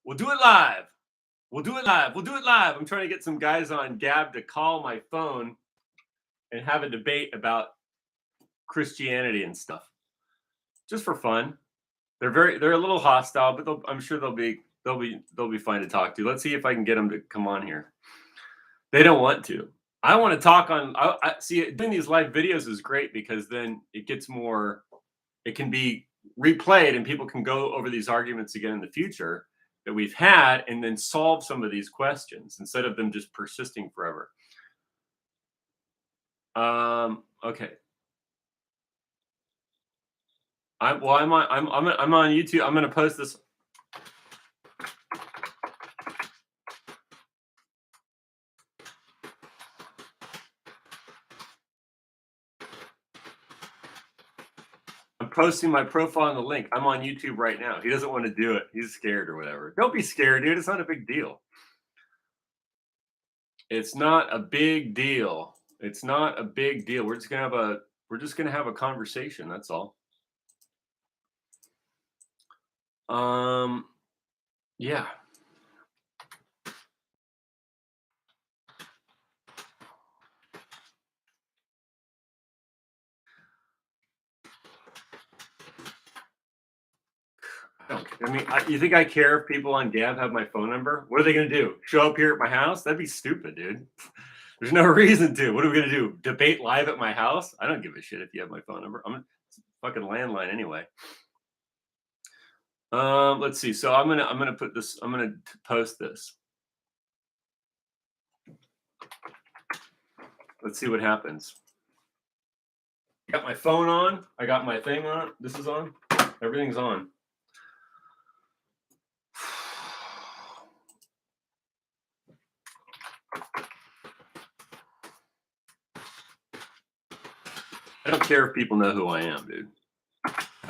We'll do it live. We'll do it live. We'll do it live. I'm trying to get some guys on Gab to call my phone and have a debate about Christianity and stuff, just for fun. They're a little hostile, but I'm sure they'll be fine to talk to. Let's see if I can get them to come on here. They don't want to. I want to talk on. I see doing these live videos is great because then it gets more. It can be replayed and people can go over these arguments again in the future that we've had and then solve some of these questions instead of them just persisting forever. Okay. I'm on YouTube. I'm going to post this. I'm posting my profile on the link. I'm on YouTube right now. He doesn't want to do it. He's scared or whatever. Don't be scared, dude. It's not a big deal. It's not a big deal. It's not a big deal. We're just gonna have a conversation. That's all. Yeah. You think I care if people on Gab have my phone number? What are they going to do? Show up here at my house? That'd be stupid, dude. There's no reason to. What are we going to do? Debate live at my house? I don't give a shit if you have my phone number. I'm a fucking landline anyway. Let's see. So I'm gonna put this. I'm gonna post this. Let's see what happens. I got my phone on. I got my thing on. This is on. Everything's on. I don't care if people know who I am, dude.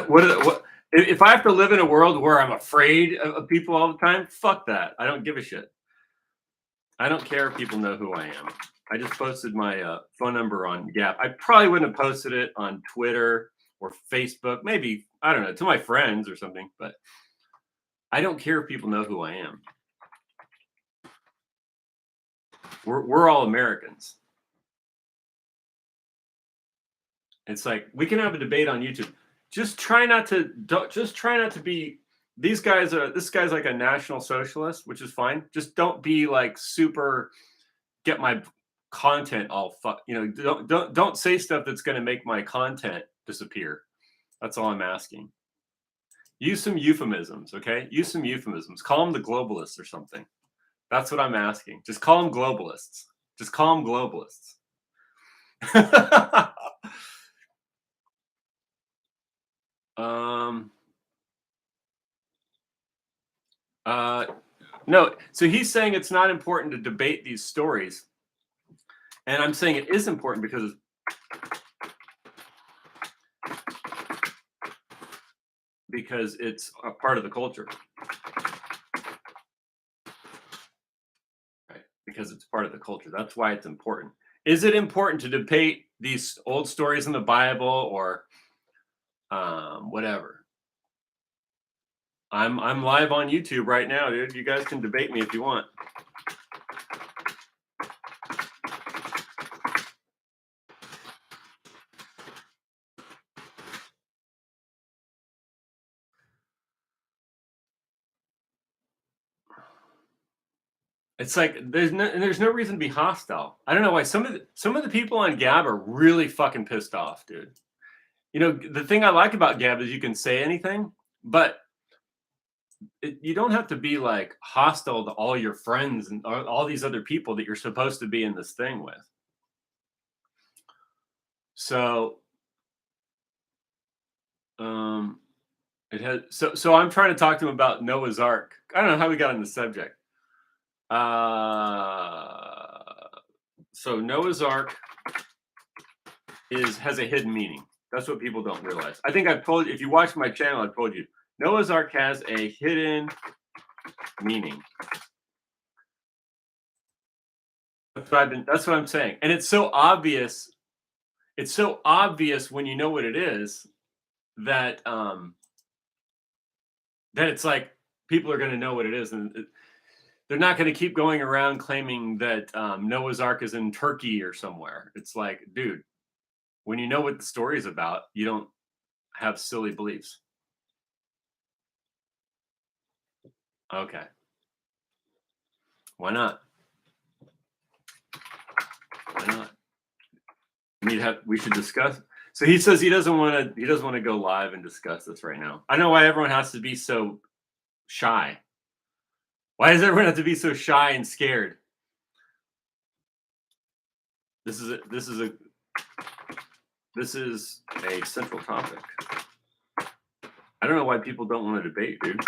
What if I have to live in a world where I'm afraid of people all the time? Fuck that. I don't give a shit. I don't care if people know who I am. I just posted my phone number on Gap. I probably wouldn't have posted it on Twitter or Facebook. Maybe, I don't know, to my friends or something. But I don't care if people know who I am. We're all Americans. It's like we can have a debate on YouTube. Just try not to be. This guy's like a national socialist, which is fine. Just don't be like super. Get my content all fuck. Don't say stuff that's going to make my content disappear. That's all I'm asking. Use some euphemisms, okay? Use some euphemisms. Call them the globalists or something. That's what I'm asking. Just call them globalists. Just call them globalists. No, so he's saying it's not important to debate these stories. And I'm saying it is important because it's a part of the culture. Right? Because it's part of the culture. That's why it's important. Is it important to debate these old stories in the Bible or whatever? I'm live on YouTube right now, dude. You guys can debate me if you want. It's like there's no reason to be hostile. I don't know why some of the people on Gab are really fucking pissed off, dude. The thing I like about Gab is you can say anything, but you don't have to be like hostile to all your friends and all these other people that you're supposed to be in this thing with. So, it has. So I'm trying to talk to him about Noah's Ark. I don't know how we got on the subject. So Noah's Ark has a hidden meaning. That's what people don't realize. I think I've told you, if you watch my channel, I've told you Noah's Ark has a hidden meaning. That's what I'm saying. And it's so obvious. It's so obvious when you know what it is that that it's like people are going to know what it is, and they're not going to keep going around claiming that Noah's Ark is in Turkey or somewhere. It's like, dude, when you know what the story is about, you don't have silly beliefs. Okay. Why not? Why not? We should discuss. So he says he doesn't want to go live and discuss this right now. I know why everyone has to be so shy. Why does everyone have to be so shy and scared? This is a central topic. I don't know why people don't want to debate, dude.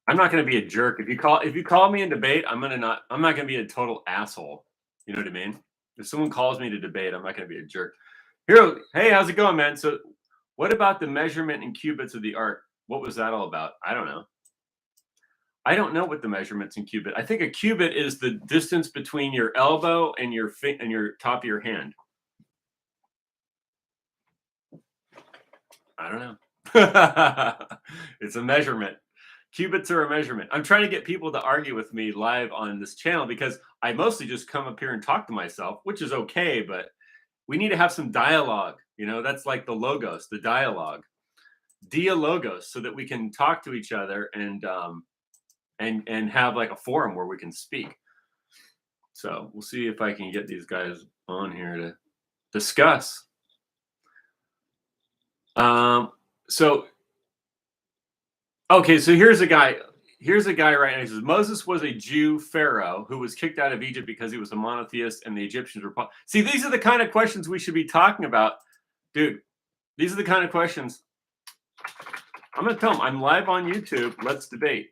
I'm not going to be a jerk. If you call me in debate, I'm not going to be a total asshole. You know what I mean? If someone calls me to debate, I'm not going to be a jerk. Hero, hey, how's it going, man? So, what about the measurement in cubits of the ark? What was that all about? I don't know. I don't know what the measurements in cubit. I think a cubit is the distance between your elbow and your top of your hand. I don't know. It's a measurement. Cubits are a measurement. I'm trying to get people to argue with me live on this channel because I mostly just come up here and talk to myself, which is okay, but we need to have some dialogue. You know, that's like the logos, the dialogue, dialogos, so that we can talk to each other and have like a forum where we can speak. So we'll see if I can get these guys on here to discuss. So okay, so here's a guy right now. He says Moses was a Jew pharaoh who was kicked out of Egypt because he was a monotheist, and the Egyptians were. See, these are the kind of questions we should be talking about, dude. These are the kind of questions. I'm gonna tell them I'm live on YouTube. Let's debate.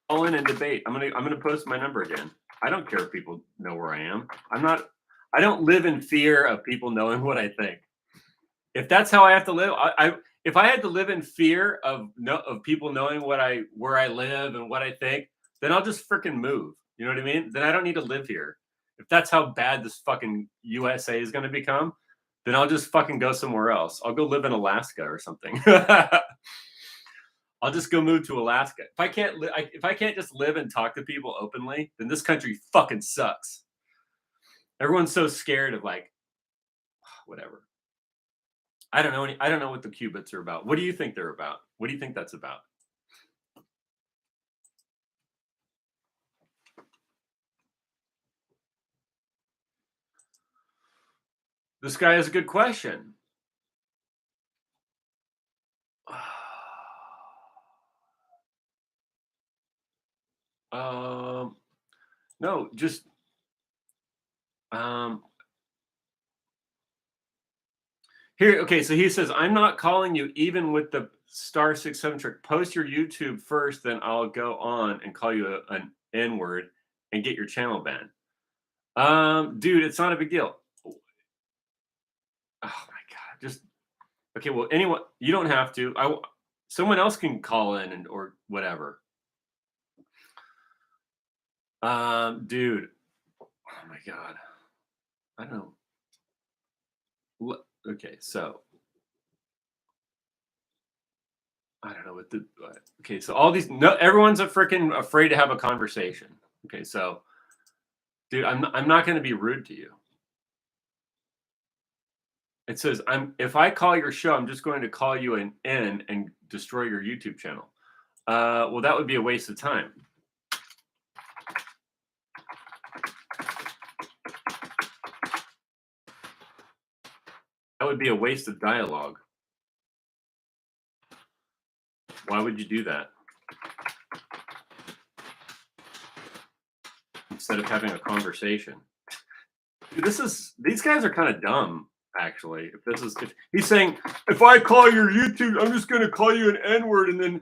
Call in and debate. I'm gonna post my number again. I don't care if people know where I am. I don't live in fear of people knowing what I think. If that's how I have to live, if I had to live in fear of people knowing where I live and what I think, then I'll just freaking move. You know what I mean? Then I don't need to live here. If that's how bad this fucking USA is going to become, then I'll just fucking go somewhere else. I'll go live in Alaska or something. I'll just go move to Alaska. If I can't just live and talk to people openly, then this country fucking sucks. Everyone's so scared of like whatever. I don't know what the cubits are about. What do you think they're about? What do you think that's about? This guy has a good question. No, just here. Okay, so he says, I'm not calling you even with the *6 7 trick. Post your YouTube first, then I'll go on and call you an N-word and get your channel banned. Dude, it's not a big deal. Oh my god, just okay. Well, anyone, you don't have to. Someone else can call in or whatever. Dude, oh my god, I don't know. Okay, so I don't know what the. Okay, so all these, no, everyone's freaking afraid to have a conversation. Okay, so, dude, I'm not going to be rude to you. It says if I call your show, I'm just going to call you an N and destroy your YouTube channel. Well, that would be a waste of time. That would be a waste of dialogue. Why would you do that? Instead of having a conversation. Dude, these guys are kind of dumb, actually. If he's saying, if I call your YouTube, I'm just gonna call you an N-word and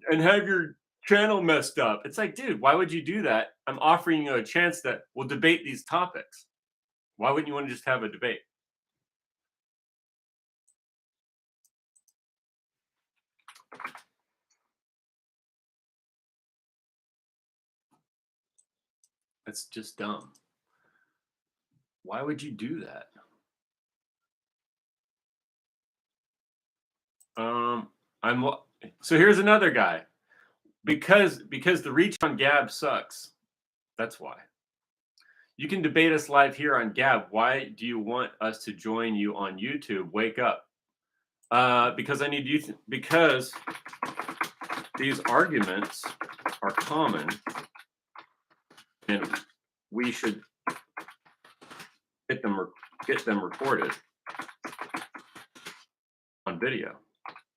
have your channel messed up. It's like, dude, why would you do that? I'm offering you a chance that we'll debate these topics. Why wouldn't you want to just have a debate? That's just dumb. Why would you do that? Um, so here's another guy. Because the reach on Gab sucks. That's why. You can debate us live here on Gab. Why do you want us to join you on YouTube? Wake up. Because I need you. Because these arguments are common, and we should get them recorded on video.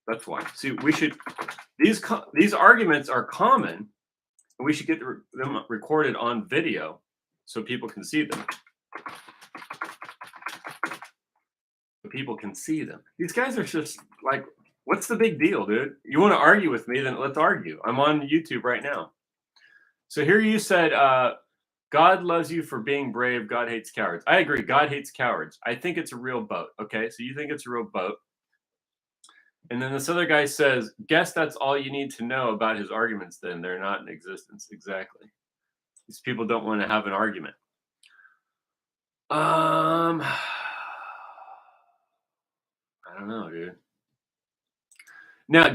That's why. See, we should. These arguments are common, and we should get them recorded on video so people can see them. People can see them. These guys are just like, what's the big deal, dude? You want to argue with me? Then let's argue. I'm on YouTube right now. So here you said, God loves you for being brave. God hates cowards. I agree. God hates cowards. I think it's a real boat. Okay, so you think it's a real boat. And then this other guy says, guess that's all you need to know about his arguments then. They're not in existence. Exactly. These people don't want to have an argument. I don't know, dude. Now,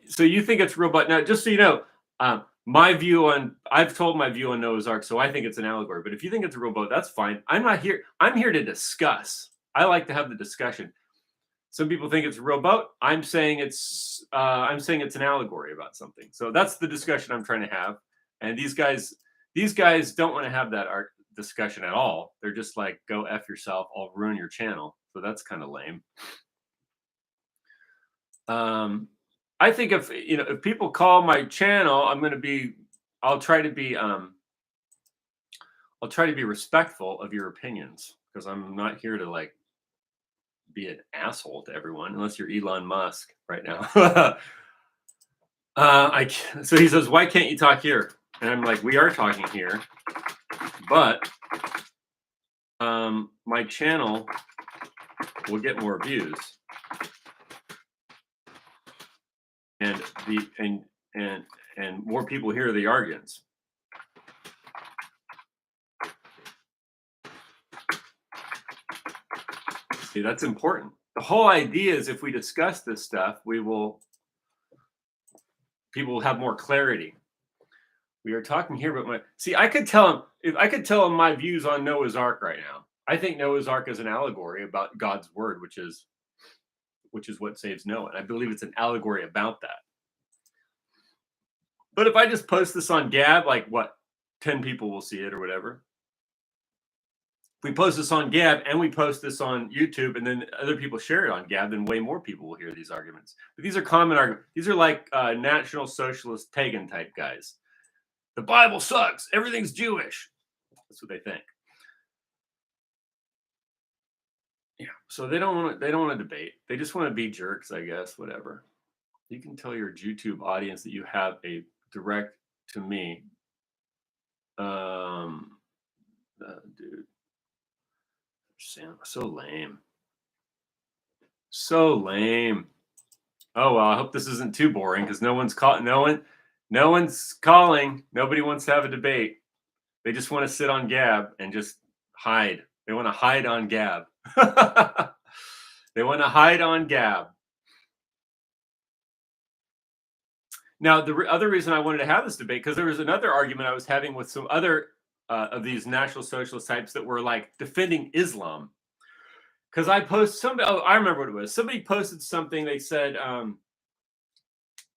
so you think it's real, but now, just so you know, I've told my view on Noah's Ark, so I think it's an allegory. But if you think it's a real boat, that's fine. I'm not here. I'm here to discuss. I like to have the discussion. Some people think it's a real boat. I'm saying it's an allegory about something. So that's the discussion I'm trying to have. And these guys don't want to have that art discussion at all. They're just like, go F yourself. I'll ruin your channel. So that's kind of lame. I think if people call my channel, I'll try to be respectful of your opinions, because I'm not here to like be an asshole to everyone, unless you're Elon Musk right now. So he says, why can't you talk here? And I'm like, we are talking here, but my channel will get more views. And more people hear the arguments. See, that's important. The whole idea is if we discuss this stuff, people will have more clarity. We are talking here about I could tell him my views on Noah's Ark right now. I think Noah's Ark is an allegory about God's word, which is what saves Noah. And I believe it's an allegory about that. But if I just post this on Gab, like 10 people will see it or whatever. If we post this on Gab and we post this on YouTube and then other people share it on Gab, then way more people will hear these arguments. But these are common arguments. These are like National Socialist pagan type guys. The Bible sucks. Everything's Jewish. That's what they think. Yeah. So they don't want to debate. They just want to be jerks, I guess. Whatever. You can tell your YouTube audience that you have a direct to me. Dude. So lame. So lame. Oh well, I hope this isn't too boring, because no one's calling. Nobody wants to have a debate. They just want to sit on Gab and just hide. They want to hide on Gab. They want to hide on Gab. Now, the other reason I wanted to have this debate, because there was another argument I was having with some other of these National Socialist types that were like defending Islam. Because I remember what it was. Somebody posted something. They said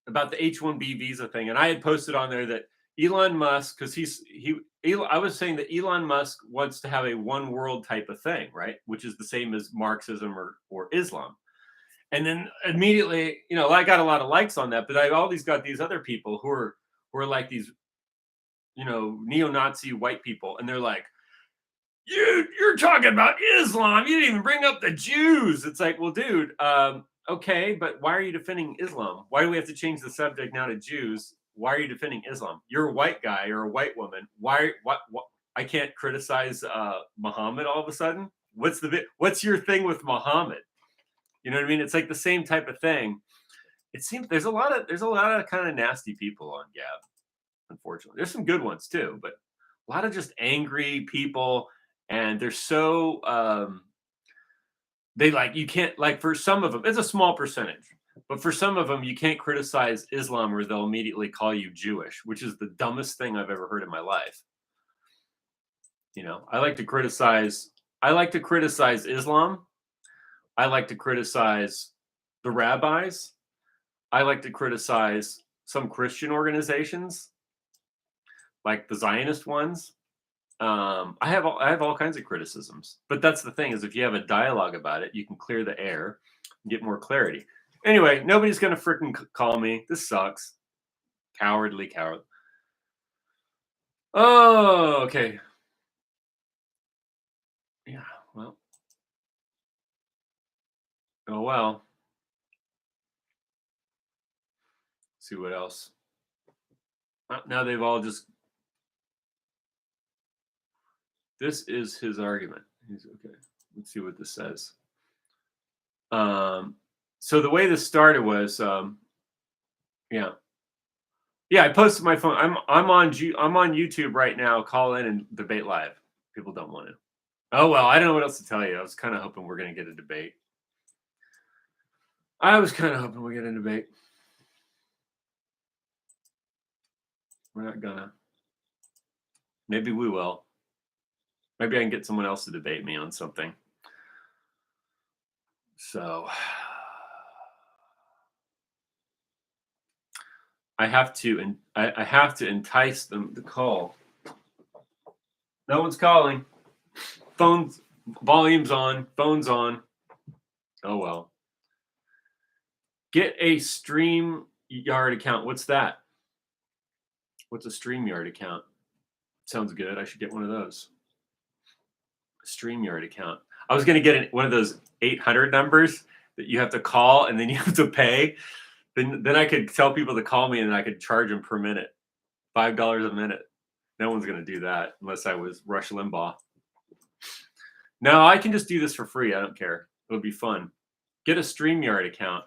about the H-1B visa thing, and I had posted on there that Elon Musk, because I was saying that Elon Musk wants to have a one world type of thing, right? Which is the same as Marxism or Islam. And then immediately, I got a lot of likes on that, but I always got these other people who are like these, neo-Nazi white people, and they're like, you're talking about Islam. You didn't even bring up the Jews. It's like, well, dude, okay, but why are you defending Islam? Why do we have to change the subject now to Jews? Why are you defending Islam? You're a white guy or a white woman. Why? What? I can't criticize Muhammad all of a sudden. What's your thing with Muhammad? You know what I mean? It's like the same type of thing. It seems there's a lot of kind of nasty people on Gab. Unfortunately, there's some good ones too, but a lot of just angry people. and they're so they like you can't like for some of them it's a small percentage, but for some of them you can't criticize Islam or they'll immediately call you Jewish, which is the dumbest thing I've ever heard in my life. You know, I like to criticize Islam. I like to criticize the rabbis. I like to criticize some Christian organizations, like the Zionist ones. I have all kinds of criticisms, but that's the thing is if you have a dialogue about it, you can clear the air and get more clarity. Anyway, nobody's gonna freaking call me. This sucks. Cowardly coward. Oh, okay. Yeah. Well. Oh well. See what else. Now they've all just. This is his argument. He's okay. Let's see what this says. Um. So the way this started was, yeah. Yeah, I posted my phone. I'm on YouTube right now. Call in and debate live. People don't want to. Oh well, I don't know what else to tell you. I was kind of hoping we're gonna get a debate. I was kind of hoping we get a debate. We're not gonna. Maybe we will. Maybe I can get someone else to debate me on something. So I have to and I have to entice them to call. No one's calling. Phones volume's on. Phone's on. Oh well. Get a StreamYard account. What's that? What's a StreamYard account? Sounds good. I should get one of those. StreamYard account. I was going to get one of those 800 numbers that you have to call and then you have to pay. Then I could tell people to call me and I could charge them per minute, $5 a minute. No one's going to do that unless I was Rush Limbaugh. No, I can just do this for free. I don't care. It'll be fun. Get a StreamYard account.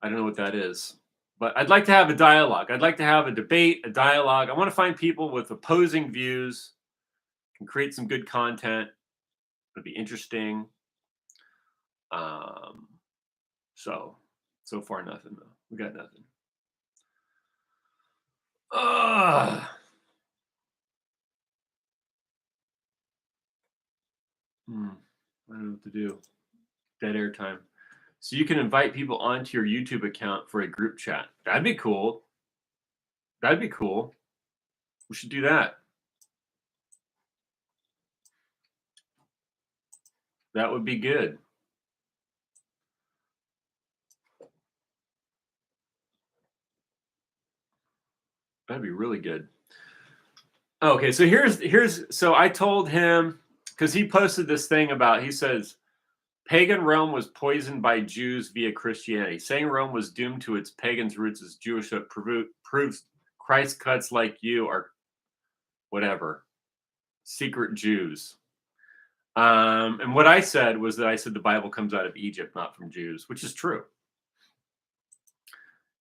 I don't know what that is, but I'd like to have a dialogue. I'd like to have a debate, a dialogue. I want to find people with opposing views, can create some good content. It'll be interesting. So far nothing though. We got nothing. I don't know what to do. Dead air time. So you can invite people onto your YouTube account for a group chat. That'd be cool. That'd be cool. We should do that. That would be good. That'd be really good. Okay, so so I told him because he posted this thing about he says pagan Rome was poisoned by Jews via Christianity. Saying Rome was doomed to its pagan's roots as Jewish proves Christ cuts like you are whatever secret Jews. And what I said was that I said the Bible comes out of Egypt, not from Jews, which is true.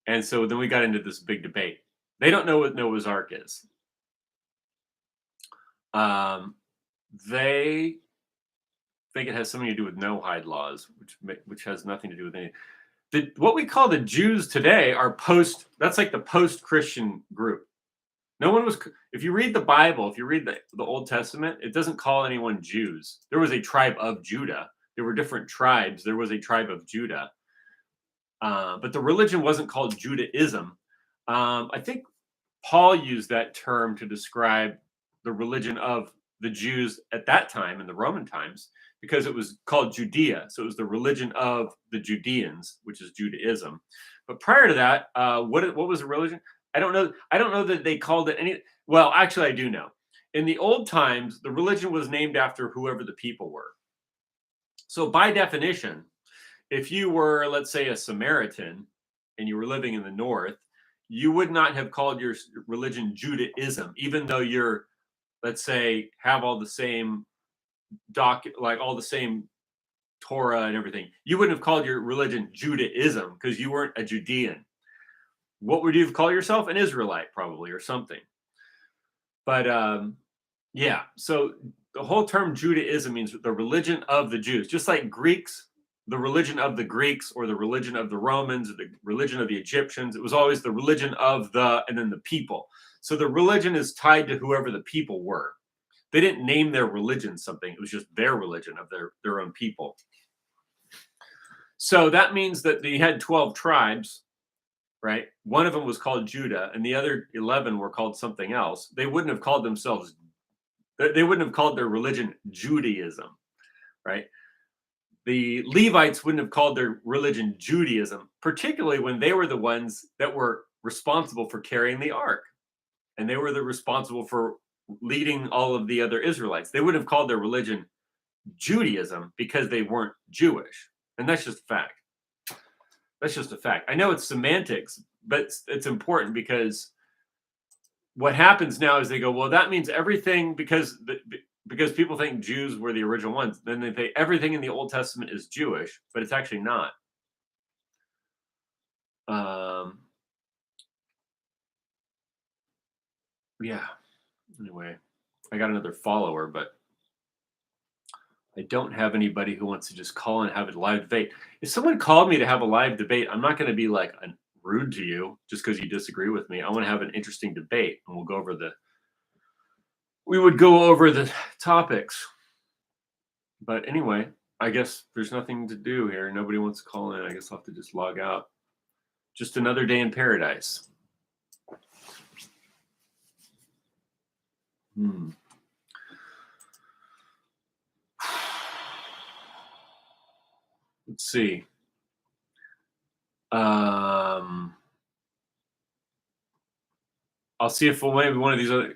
And so then we got into this big debate. They don't know what Noah's Ark is. They think it has something to do with no-hide laws, which has nothing to do with any. What we call the Jews today are that's like the post-Christian group. No one was. If you read the Bible, if you read the Old Testament, it doesn't call anyone Jews. There was a tribe of Judah. There were different tribes. There was a tribe of Judah, but the religion wasn't called Judaism. I think Paul used that term to describe the religion of the Jews at that time in the Roman times because it was called Judea. So it was the religion of the Judeans, which is Judaism. But prior to that, what was the religion? I don't know. I don't know that they called it any. Well, actually, I do know. In the old times, the religion was named after whoever the people were. So by definition, if you were, let's say, a Samaritan and you were living in the north, you would not have called your religion Judaism, even though you're, let's say, have all the same like all the same Torah and everything. You wouldn't have called your religion Judaism because you weren't a Judean. What would you call yourself? An Israelite, probably, or something. But Yeah. So the whole term Judaism means the religion of the Jews, just like Greeks, the religion of the Greeks, or the religion of the Romans, or the religion of the Egyptians. It was always the religion of the, and then the people. So the religion is tied to whoever the people were. They didn't name their religion something. It was just their religion of their own people. So that means that they had 12 tribes, right? One of them was called Judah, and the other 11 were called something else. They wouldn't have called themselves, they wouldn't have called their religion Judaism, right? The Levites wouldn't have called their religion Judaism, particularly when they were the ones that were responsible for carrying the ark. And they were the responsible for leading all of the other Israelites. They would have called their religion Judaism because they weren't Jewish. And that's just a fact. That's just a fact. I know it's semantics, but it's important because what happens now is they go, well, that means everything because people think Jews were the original ones. Then they think everything in the Old Testament is Jewish, but it's actually not. Um, yeah. Anyway, I got another follower, but I don't have anybody who wants to just call and have a live debate. If someone called me to have a live debate, I'm not going to be like rude to you just because you disagree with me. I want to have an interesting debate, and we would go over the topics. But anyway, I guess there's nothing to do here. Nobody wants to call in. I guess I'll have to just log out. Just another day in paradise. Hmm. Let's see. I'll see if maybe one of these other.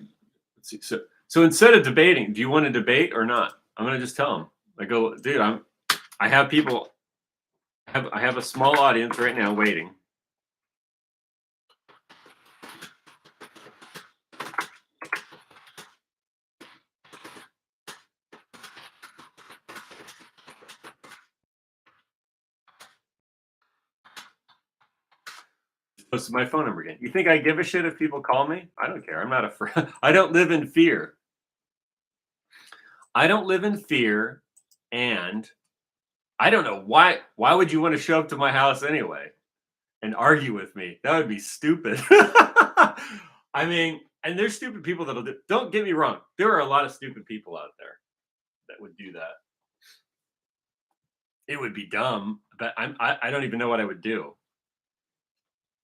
Let's see. So instead of debating, do you want to debate or not? I'm gonna just tell them. I go, dude. I have people. I have a small audience right now waiting. Posted my phone number again. You think I give a shit if people call me? I don't care. I'm not afraid. I don't live in fear. I don't live in fear, and I don't know why. Why would you want to show up to my house anyway and argue with me? That would be stupid. I mean, and there's stupid people that'll do. Don't get me wrong. There are a lot of stupid people out there that would do that. It would be dumb, but I don't even know what I would do.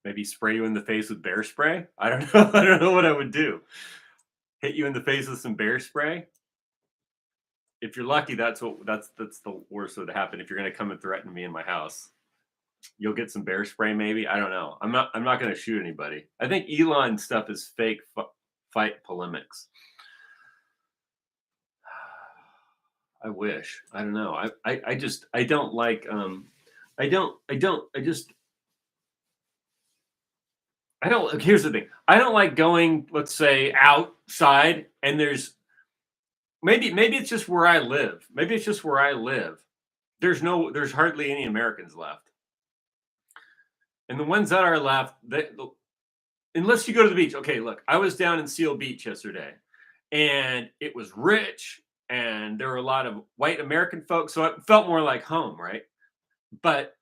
Maybe spray you in the face with bear spray? I don't know. I don't know what I would do. Hit you in the face with some bear spray? If you're lucky, that's the worst that would happen if you're gonna come and threaten me in my house. You'll get some bear spray, maybe. I don't know. I'm not gonna shoot anybody. I think Elon stuff is fake fight polemics. I wish. I don't know. I just I don't like I don't here's the thing. I don't like going, let's say, outside and maybe it's just where I live. Maybe it's just where I live. There's hardly any Americans left. And the ones that are left, unless you go to the beach. Okay, look, I was down in Seal Beach yesterday and it was rich and there were a lot of white American folks, so it felt more like home, right? But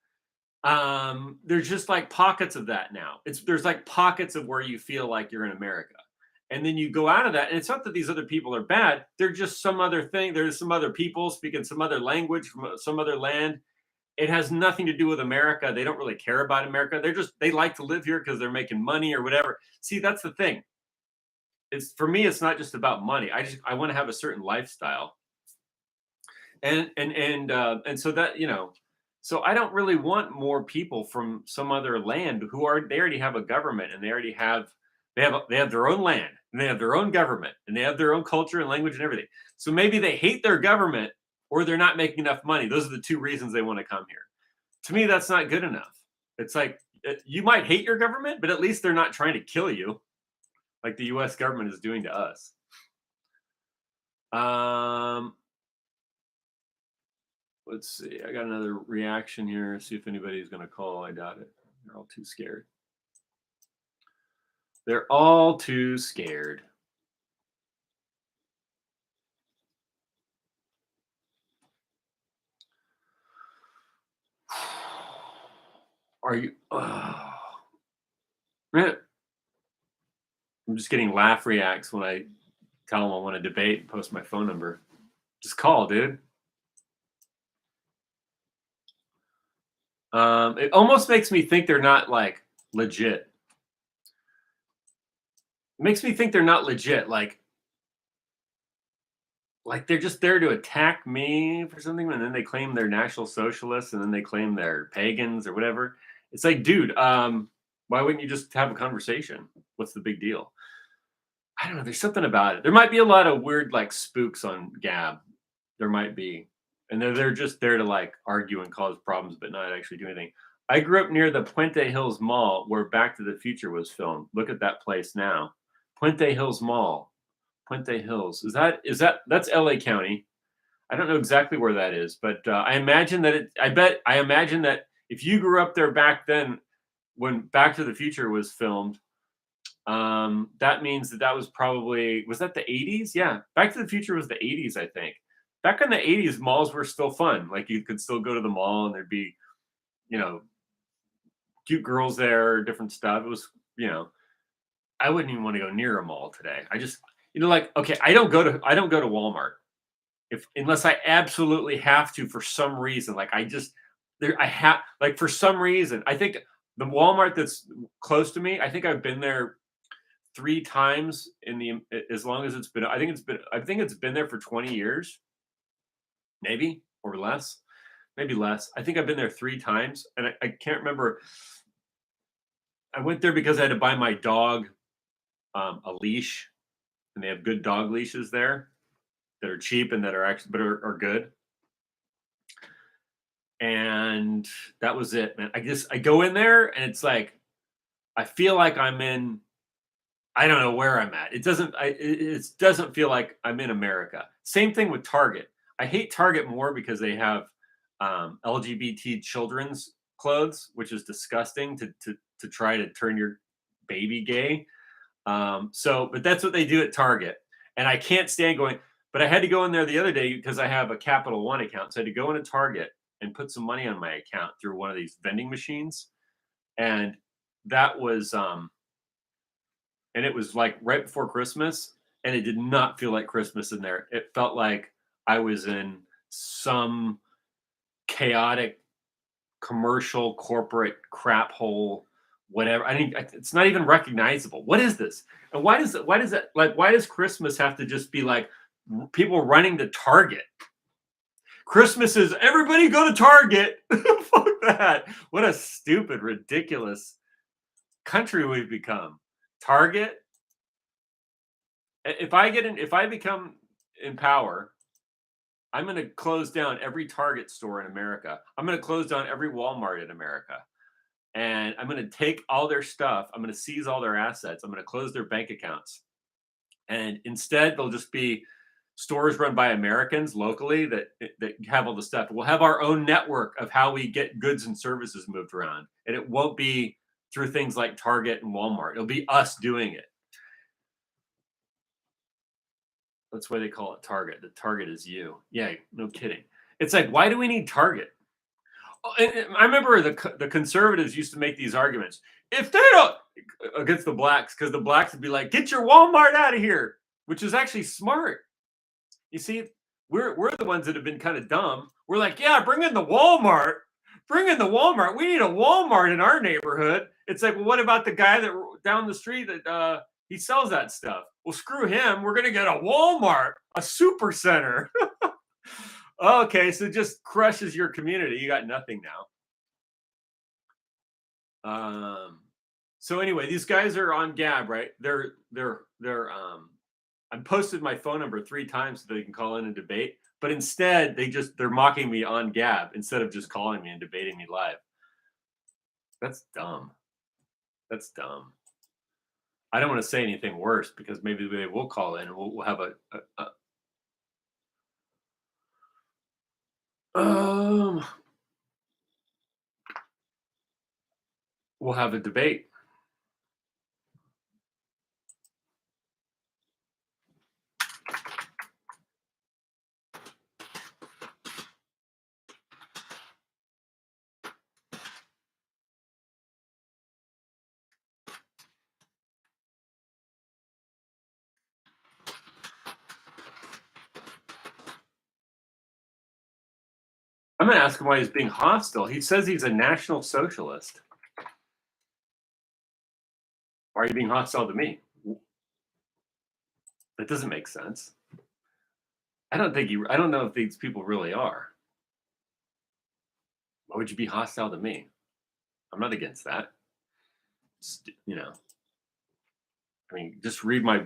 there's just like pockets of that now. There's like pockets of where you feel like you're in America. And then you go out of that, and it's not that these other people are bad. They're just some other thing. There's some other people speaking some other language from some other land. It has nothing to do with America. They don't really care about America. They like to live here because they're making money or whatever. See, that's the thing. It's for me, it's not just about money. I want to have a certain lifestyle. And so that, so I don't really want more people from some other land they already have a government and they have their own land and they have their own government and they have their own culture and language and everything. So maybe they hate their government or they're not making enough money. Those are the two reasons they want to come here. To me, that's not good enough. It's like you might hate your government, but at least they're not trying to kill you like the US government is doing to us. Let's see. I got another reaction here. See if anybody's going to call. I doubt it. They're all too scared. They're all too scared. Are you? Oh, man, I'm just getting laugh reacts when I tell them I want to debate and post my phone number. Just call, dude. It almost makes me think they're not like legit. It makes me think they're not legit. Like they're just there to attack me for something, and then they claim they're National Socialists, and then they claim they're pagans or whatever. It's like, dude, why wouldn't you just have a conversation? What's the big deal? I don't know. There's something about it. There might be a lot of weird like spooks on Gab. There might be, and they're just there to like argue and cause problems, but not actually do anything. I grew up near the Puente Hills Mall where Back to the Future was filmed. Look at that place now. Puente Hills Mall. Puente Hills. Is that that's LA County? I don't know exactly where that is, but I imagine that I imagine that if you grew up there back then when Back to the Future was filmed, that means that was probably, was that the 80s? Yeah, Back to the Future was the 80s, I think. Back in the 80s, malls were still fun. Like you could still go to the mall and there'd be, you know, cute girls there, different stuff. It was, you know, I wouldn't even want to go near a mall today. I just, like, okay, I don't go to Walmart if unless I absolutely have to for some reason. Like I just there I have like for some reason. I think the Walmart that's close to me, I think I've been there 3 times in the as long as it's been. I think it's been there for 20 years, maybe or less, maybe less. I think I've been there 3 times, and I can't remember. I went there because I had to buy my dog a leash, and they have good dog leashes there that are cheap and that are actually but are good. And that was it, man. I go in there and it's like I feel like I'm in, I don't know where I'm at. It doesn't feel like I'm in America. Same thing with Target. I hate Target more because they have LGBT children's clothes, which is disgusting to try to turn your baby gay. But that's what they do at Target, and I can't stand going. But I had to go in there the other day because I have a Capital One account, so I had to go into Target and put some money on my account through one of these vending machines, and that was and it was like right before Christmas, and it did not feel like Christmas in there. It felt like I was in some chaotic commercial corporate crap hole, whatever. I mean, it's not even recognizable. What is this? And why does Christmas have to just be like people running to Target? Christmas is everybody go to Target. Fuck that. What a stupid, ridiculous country we've become. Target. If I become in power, I'm going to close down every Target store in America. I'm going to close down every Walmart in America. And I'm going to take all their stuff. I'm going to seize all their assets. I'm going to close their bank accounts. And instead, they'll just be stores run by Americans locally that have all the stuff. We'll have our own network of how we get goods and services moved around. And it won't be through things like Target and Walmart. It'll be us doing it. That's why they call it Target. The Target is you. Yeah, no kidding. It's like, why do we need Target? Oh, and I remember the conservatives used to make these arguments. If they don't against the blacks, because the blacks would be like, "Get your Walmart out of here," which is actually smart. You see, we're the ones that have been kind of dumb. We're like, "Yeah, bring in the Walmart. Bring in the Walmart. We need a Walmart in our neighborhood." It's like, well, what about the guy that down the street that he sells that stuff? Well, screw him. We're gonna get a Walmart, a super center. Okay, so it just crushes your community. You got nothing now. So anyway, these guys are on Gab, right? They're I posted my phone number 3 times so they can call in and debate, but instead they're mocking me on Gab instead of just calling me and debating me live. That's dumb. That's dumb. I don't want to say anything worse because maybe they will call in and we'll have um we'll have a debate. I'm gonna ask him why he's being hostile. He says he's a national socialist. Why are you being hostile to me? That doesn't make sense. I don't know if these people really are. Why would you be hostile to me? I'm not against that. You know, I mean, just read my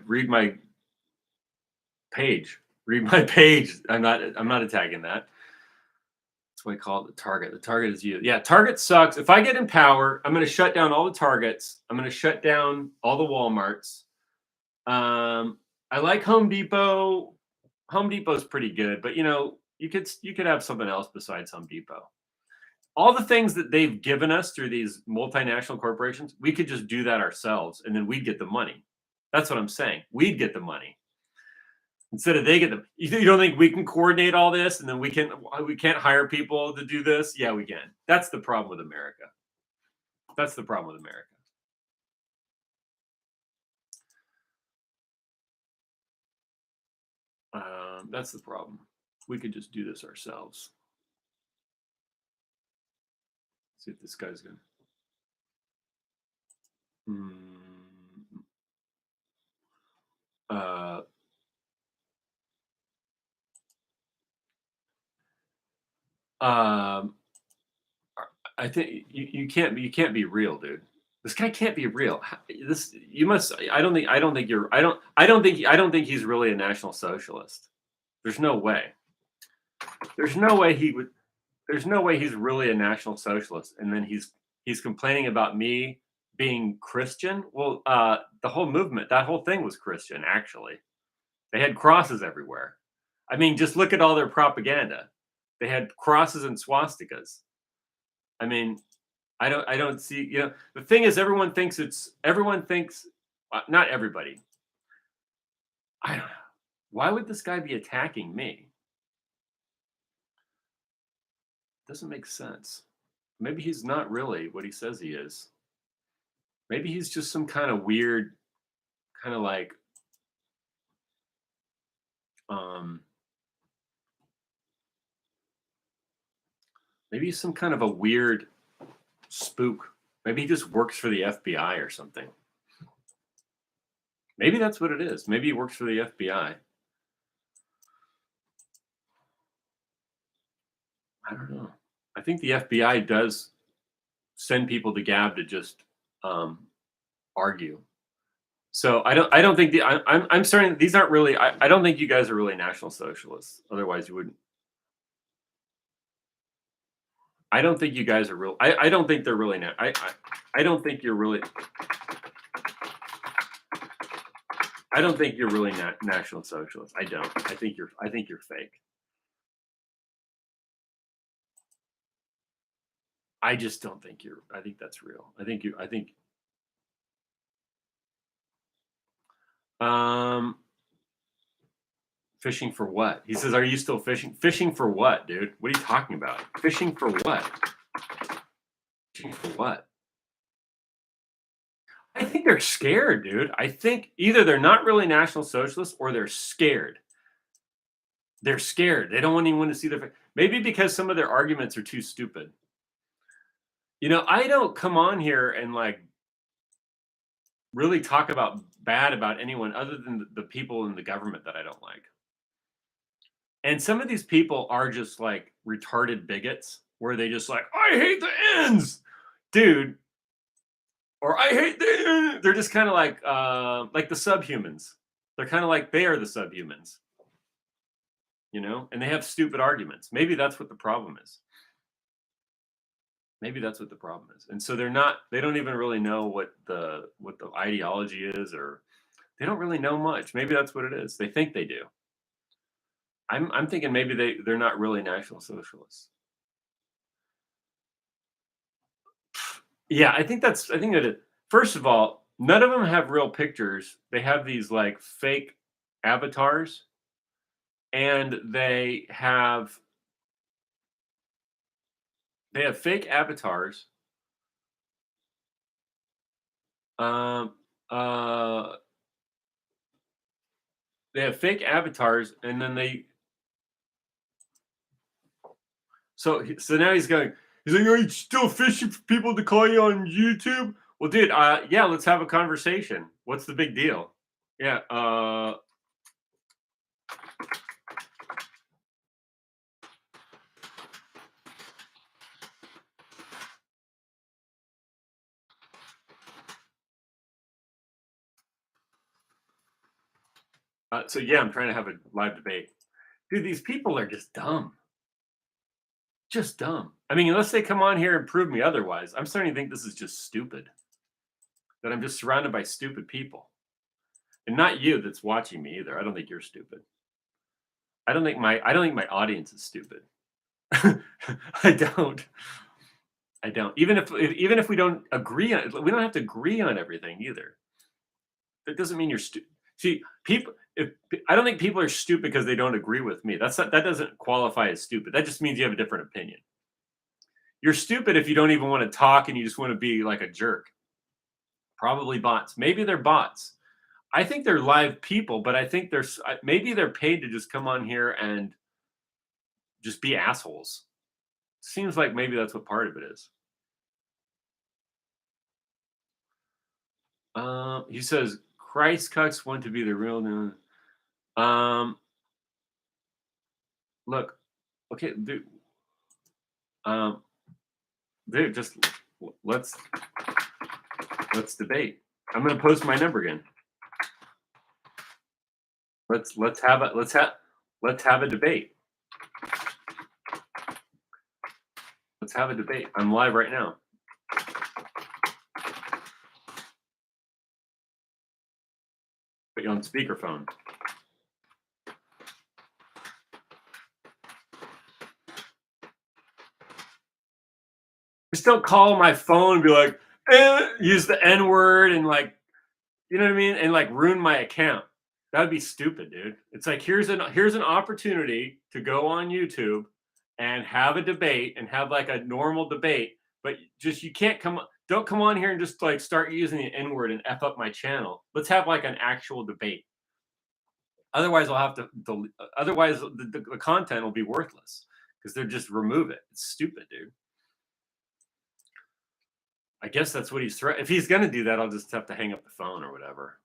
page. Read my page. I'm not attacking that. That's why I call it the target. The target is you. Yeah, Target sucks. If I get in power, I'm going to shut down all the Targets. I'm going to shut down all the Walmarts. I like Home Depot. Home Depot's pretty good, but you could have something else besides Home Depot. All the things that they've given us through these multinational corporations, we could just do that ourselves, and then we'd get the money. That's what I'm saying. We'd get the money instead of they get them. You don't think we can coordinate all this, and then we can't hire people to do this? Yeah, we can. That's the problem with America. That's the problem with America. That's the problem. We could just do this ourselves. See if this guy's gonna. Mm, uh, um, I think you can't be real, dude. This guy can't be real. This you must. I don't think you're. I don't think he's really a national socialist. There's no way. There's no way he would. There's no way he's really a national socialist. And then he's complaining about me being Christian. Well, the whole movement, that whole thing was Christian. Actually, they had crosses everywhere. I mean, just look at all their propaganda. They had crosses and swastikas. I mean, I don't see, the thing is everyone thinks not everybody. I don't know. Why would this guy be attacking me? Doesn't make sense. Maybe he's not really what he says he is. Maybe he's just some kind of weird, kind of like, um, maybe he's some kind of a weird spook. Maybe he just works for the FBI or something. Maybe that's what it is. Maybe he works for the FBI. I don't know. I think the FBI does send people to Gab to just um, argue. So I don't think I'm starting. These aren't really. I don't think you guys are really national socialists. Otherwise, you wouldn't. I don't think you guys are real. I don't think they're really. I don't think you're really. I don't think you're really national socialist. I don't. I think you're fake. I just don't think you're. I think that's real. I think you. I think. Um, Fishing for what? He says, "Are you still fishing? Fishing for what, dude? What are you talking about? Fishing for what? Fishing for what?" I think they're scared, dude. I think either they're not really National Socialists or they're scared. They're scared. They don't want anyone to see their. Maybe because some of their arguments are too stupid. I don't come on here and like really talk about bad about anyone other than the people in the government that I don't like. And some of these people are just like retarded bigots where they just like, I hate the ends, dude, or I hate the. They're just kind of like the subhumans. They're kind of like they are the subhumans, and they have stupid arguments. Maybe that's what the problem is. Maybe that's what the problem is. And so they don't even really know what the ideology is, or they don't really know much. Maybe that's what it is. They think they do. I'm thinking maybe they're not really National Socialists. Yeah, I think that first of all, none of them have real pictures. They have these like fake avatars, and they have fake avatars. Um uh they have fake avatars, and then So now he's going. He's like, "Are you still fishing for people to call you on YouTube?" Well, dude, yeah, let's have a conversation. What's the big deal? Yeah. So yeah, I'm trying to have a live debate. Dude, these people are just dumb. Just dumb. I mean, unless they come on here and prove me otherwise, I'm starting to think this is just stupid. That I'm just surrounded by stupid people. And not you that's watching me either. I don't think you're stupid. I don't think my audience is stupid. I don't. I don't. Even if we don't agree on it, we don't have to agree on everything either. That doesn't mean you're stupid. See, people if I don't think people are stupid because they don't agree with me. That doesn't qualify as stupid. That just means you have a different opinion. You're stupid if you don't even want to talk and you just want to be like a jerk. Probably bots. Maybe they're bots. I think they're live people, but I think maybe they're paid to just come on here and just be assholes. Seems like maybe that's what part of it is. He says Christ cucks want to be the real new. Um, look, okay, um, dude, just let's debate. I'm gonna post my number again. Let's have a debate. Let's have a debate. I'm live right now. Put you on speakerphone. Just don't call my phone and be like, use the N word and like, you know what I mean, and like ruin my account. That would be stupid, dude. It's like here's an opportunity to go on YouTube and have a debate and have like a normal debate, but just you can't don't come on here and just like start using the N word and f up my channel. Let's have like an actual debate. Otherwise, I'll have to. Otherwise, the content will be worthless because they're just remove it. It's stupid, dude. I guess that's what he's If he's gonna do that, I'll just have to hang up the phone or whatever.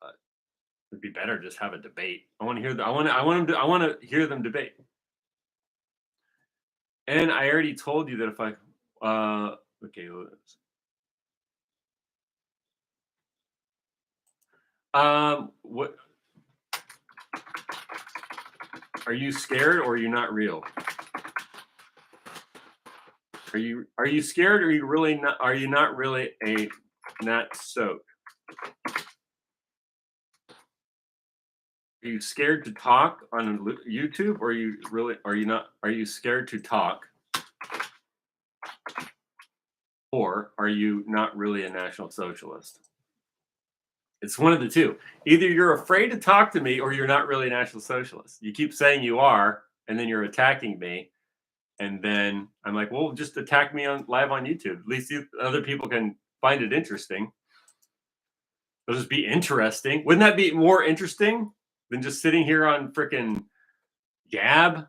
But it'd be better just have a debate. I want to hear. I want to hear them debate. And I already told you that if I. Okay. What are you scared or are you not real? Are you scared or are you not really a NatSoc? Are you scared to talk on YouTube or are you scared to talk or are you not really a National Socialist? It's one of the two. Either you're afraid to talk to me or you're not really a National Socialist. You keep saying you are and then you're attacking me and then I'm like, well, just attack me on live on YouTube. At least other people can find it interesting. It'll just be interesting. Wouldn't that be more interesting than just sitting here on freaking Gab?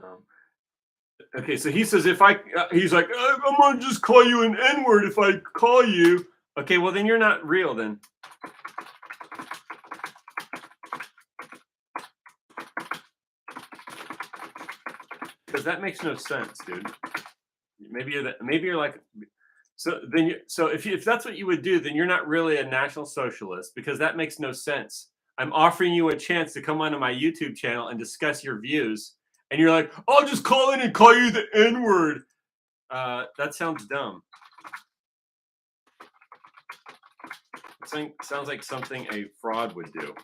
Um, okay, so he says he's like, I'm gonna just call you an N word if I call you. Okay, well then you're not real then. Because that makes no sense, dude. Maybe you're like so if that's what you would do, then you're not really a National Socialist because that makes no sense. I'm offering you a chance to come onto my YouTube channel and discuss your views, and you're like, I'll just call in and call you the N word. That sounds dumb. Sounds like something a fraud would do.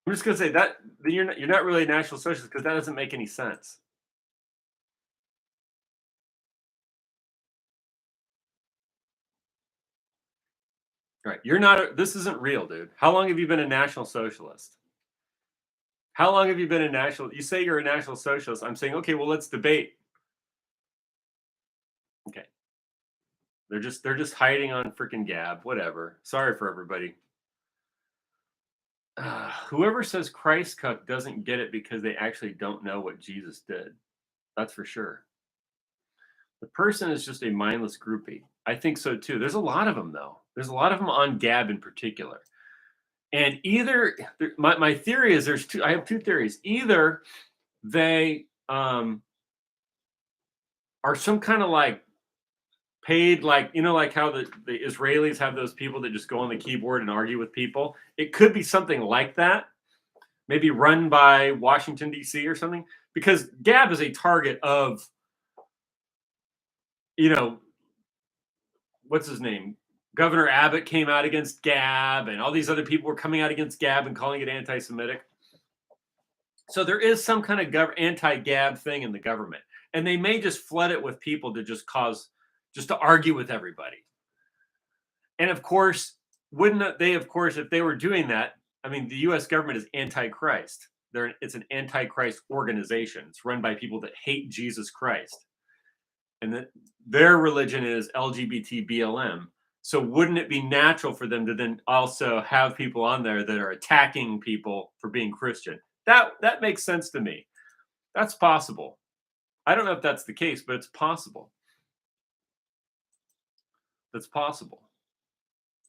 I'm just gonna say that then you're not really a National Socialist because that doesn't make any sense. Right. You're not. This isn't real, dude. How long have you been a National Socialist? How long have you been a national? You say you're a National Socialist. I'm saying, okay, well, let's debate. Okay. They're just hiding on freaking Gab. Whatever. Sorry for everybody. Whoever says Christ cuck doesn't get it because they actually don't know what Jesus did. That's for sure. The person is just a mindless groupie. I think so too. There's a lot of them though. There's a lot of them on Gab in particular. And either my theory is there's two. I have two theories. Either they are some kind of like paid, like like how the Israelis have those people that just go on the keyboard and argue with people. It could be something like that, maybe run by Washington D.C. or something, because Gab is a target of you know what's his name. Governor Abbott came out against Gab, and all these other people were coming out against Gab and calling it anti-Semitic. So there is some kind of anti-Gab thing in the government, and they may just flood it with people to just to argue with everybody. And of course, wouldn't they? Of course, if they were doing that, I mean, the U.S. government is anti-Christ. It's an anti-Christ organization. It's run by people that hate Jesus Christ, and that their religion is LGBT BLM. So wouldn't it be natural for them to then also have people on there that are attacking people for being Christian? That makes sense to me. That's possible. I don't know if that's the case, but it's possible. That's possible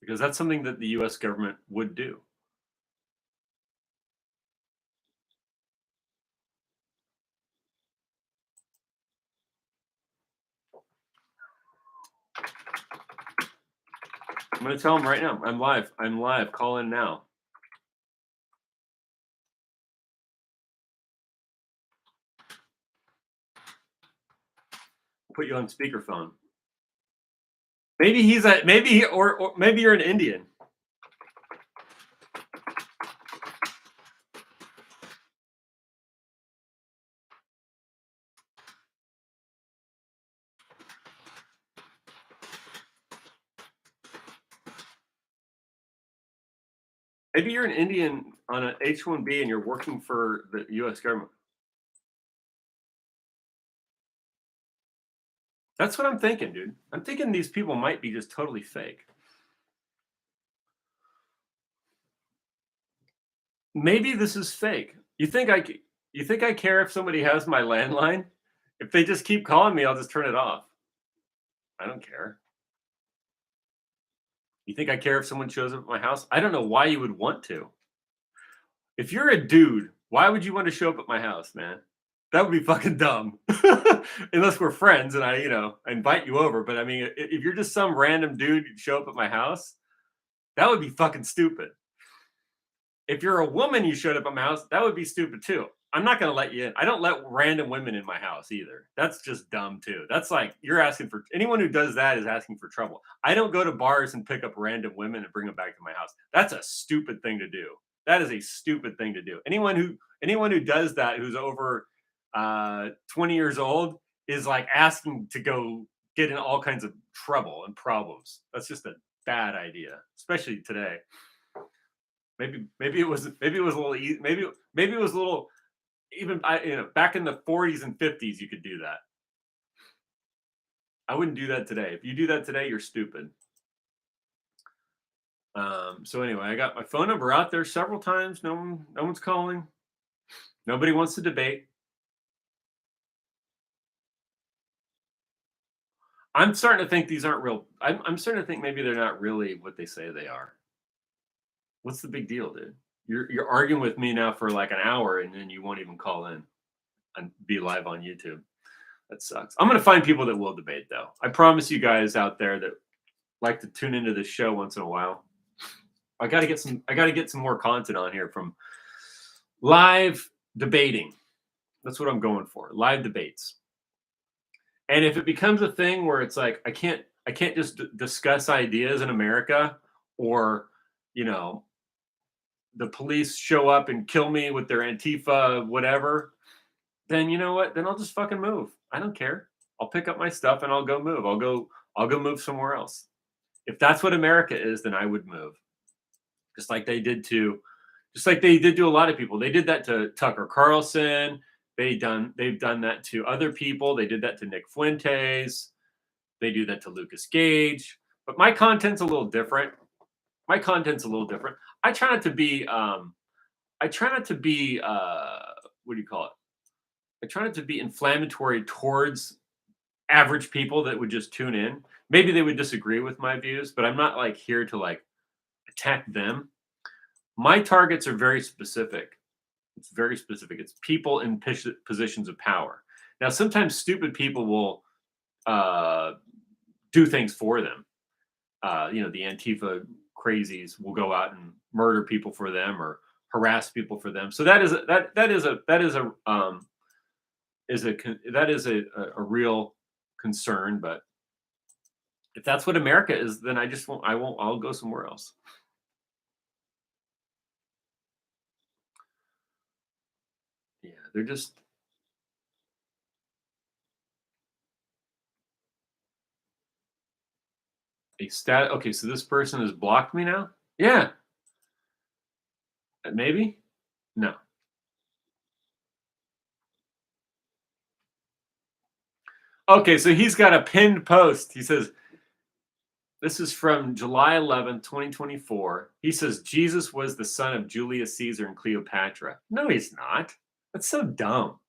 because that's something that the U.S. government would do. I'm going to tell them right now. I'm live. I'm live. Call in now. Put you on speakerphone. Maybe he's a maybe or maybe you're an Indian. Maybe you're an Indian on an H-1B and you're working for the U.S. government. That's what I'm thinking, dude. I'm thinking these people might be just totally fake. Maybe this is fake. You think I care if somebody has my landline? If they just keep calling me, I'll just turn it off. I don't care. You think I care if someone shows up at my house? I don't know why you would want to. If you're a dude, why would you want to show up at my house, man? That would be fucking dumb. Unless we're friends and I invite you over. But I mean, if you're just some random dude you show up at my house, that would be fucking stupid. If you're a woman you showed up at my house, that would be stupid too. I'm not going to let you in. I don't let random women in my house either. That's just dumb too. That's like you're asking for anyone who does that is asking for trouble. I don't go to bars and pick up random women and bring them back to my house. That's a stupid thing to do. That is a stupid thing to do. Anyone who does that who's over 20 years old is like asking to go get in all kinds of trouble and problems. That's just a bad idea, especially today. Maybe it was a little maybe it was a little even back in the 40s and 50s you could do that. I wouldn't do that today. If you do that today, you're stupid. So anyway, I got my phone number out there several times. No one's calling. Nobody wants to debate. I'm starting to think these aren't real. I'm starting to think maybe they're not really what they say they are. What's the big deal, dude? You're arguing with me now for like an hour and then you won't even call in and be live on YouTube. That sucks. I'm gonna find people that will debate though. I promise you guys out there that like to tune into this show once in a while. I gotta get some more content on here from live debating. That's what I'm going for. Live debates. And if it becomes a thing where it's like I can't just discuss ideas in America, or the police show up and kill me with their Antifa whatever, then you know what? Then I'll just fucking move. I don't care. I'll pick up my stuff and I'll go move. I'll go move somewhere else. If that's what America is, then I would move. Just like they did to just like they did to a lot of people. They did that to Tucker Carlson. They've done that to other people. They did that to Nick Fuentes. They do that to Lucas Gage. But my content's a little different. My content's a little different. I try not to be I try not to be what do you call it? I try not to be inflammatory towards average people that would just tune in. Maybe they would disagree with my views, but I'm not like here to like attack them. My targets are very specific. It's very specific. It's people in positions of power. Now, sometimes stupid people will uh, do things for them. The Antifa crazies will go out and murder people for them or harass people for them. So that is a real concern. But if that's what America is, then I just won't. I won't. I'll go somewhere else. Yeah, they're just a stat. Okay, so this person has blocked me now. Yeah, maybe. No. Okay, so he's got a pinned post. He says, this is from July 11th, 2024. He says, Jesus was the son of Julius Caesar and Cleopatra. No, he's not. That's so dumb.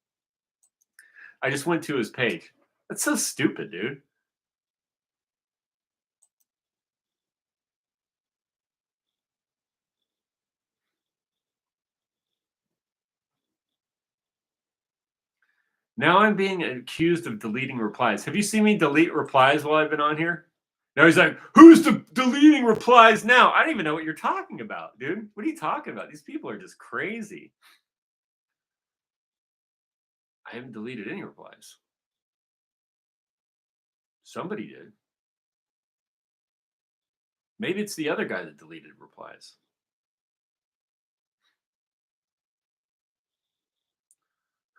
I just went to his page. That's so stupid, dude. Now I'm being accused of deleting replies. Have you seen me delete replies while I've been on here? Now he's like, who's deleting replies now? I don't even know what you're talking about, dude. What are you talking about? These people are just crazy. I haven't deleted any replies. Somebody did. Maybe it's the other guy that deleted replies.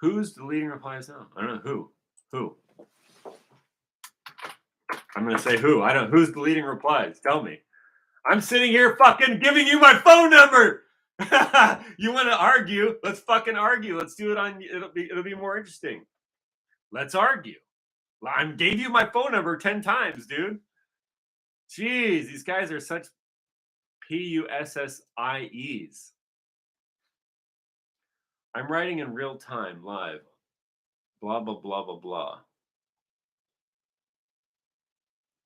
Who's deleting replies now? I don't know who. Who? I'm gonna say who. I don't. Who's deleting replies? Tell me. I'm sitting here fucking giving you my phone number. You want to argue? Let's fucking argue. Let's do it on. It'll be more interesting. Let's argue. I gave you my phone number 10 times, dude. Jeez, these guys are such pussies. I'm writing in real time, live. Blah blah blah blah blah.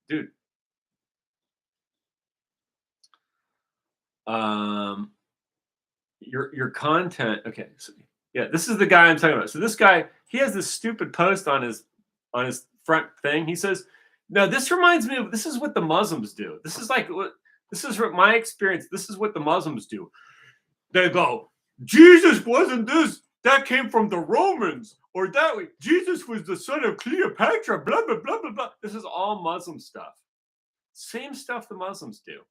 Dude. Your content. Okay, so yeah, this is the guy I'm talking about. So this guy, he has this stupid post on his front thing. He says, "No, this reminds me of this is what the Muslims do. This is like what this is what my experience. This is what the Muslims do. They go, Jesus wasn't this. That came from the Romans, or that way. Jesus was the son of Cleopatra. Blah blah blah blah blah. This is all Muslim stuff. Same stuff the Muslims do.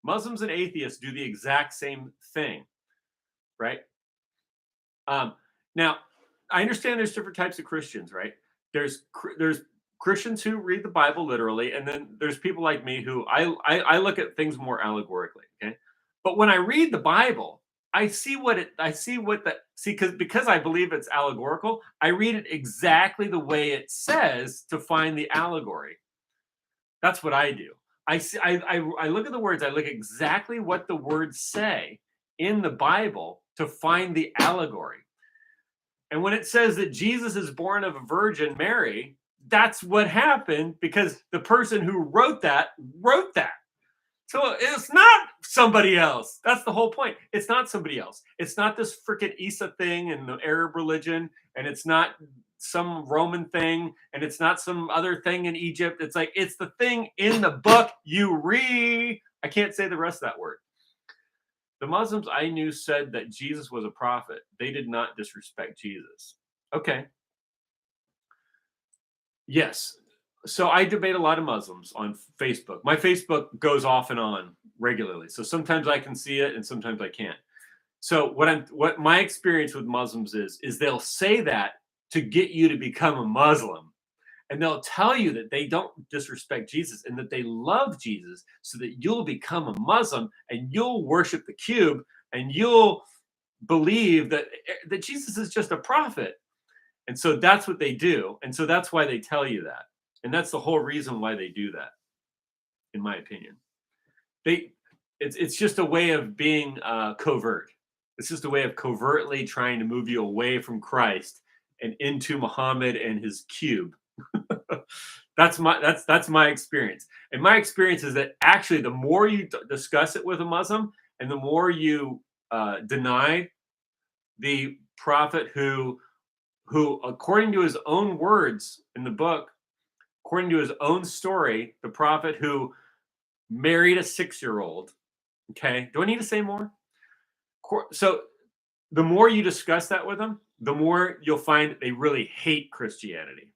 Muslims and atheists do the exact same thing, right? Um, now, I understand there's different types of Christians, right? There's Christians who read the Bible literally, and then there's people like me who I look at things more allegorically. Okay, but when I read the Bible, I see what the see because I believe it's allegorical. I read it exactly the way it says to find the allegory. That's what I do. I see. I look at the words. I look exactly what the words say in the Bible to find the allegory. And when it says that Jesus is born of a Virgin Mary, that's what happened because the person who wrote that wrote that. So it's not somebody else. That's the whole point. It's not somebody else. It's not this freaking Isa thing in the Arab religion, and it's not some Roman thing, and it's not some other thing in Egypt. It's like it's the thing in the book you read. I can't say the rest of that word. The Muslims I knew said that Jesus was a prophet. They did not disrespect Jesus. Okay. Yes. So I debate a lot of Muslims on Facebook. My Facebook goes off and on regularly. So sometimes I can see it and sometimes I can't. So what my experience with Muslims is they'll say that to get you to become a Muslim. And they'll tell you that they don't disrespect Jesus and that they love Jesus so that you'll become a Muslim and you'll worship the cube and you'll believe that Jesus is just a prophet. And so that's what they do. And so that's why they tell you that. And that's the whole reason why they do that, in my opinion. They it's just a way of being covert. It's just a way of covertly trying to move you away from Christ and into Muhammad and his cube. That's my experience. And my experience is that actually the more you discuss it with a Muslim and the more you deny the prophet who according to his own words in the book, according to his own story, the prophet who married a 6-year-old. Okay, do I need to say more? So the more you discuss that with them, the more you'll find that they really hate Christianity.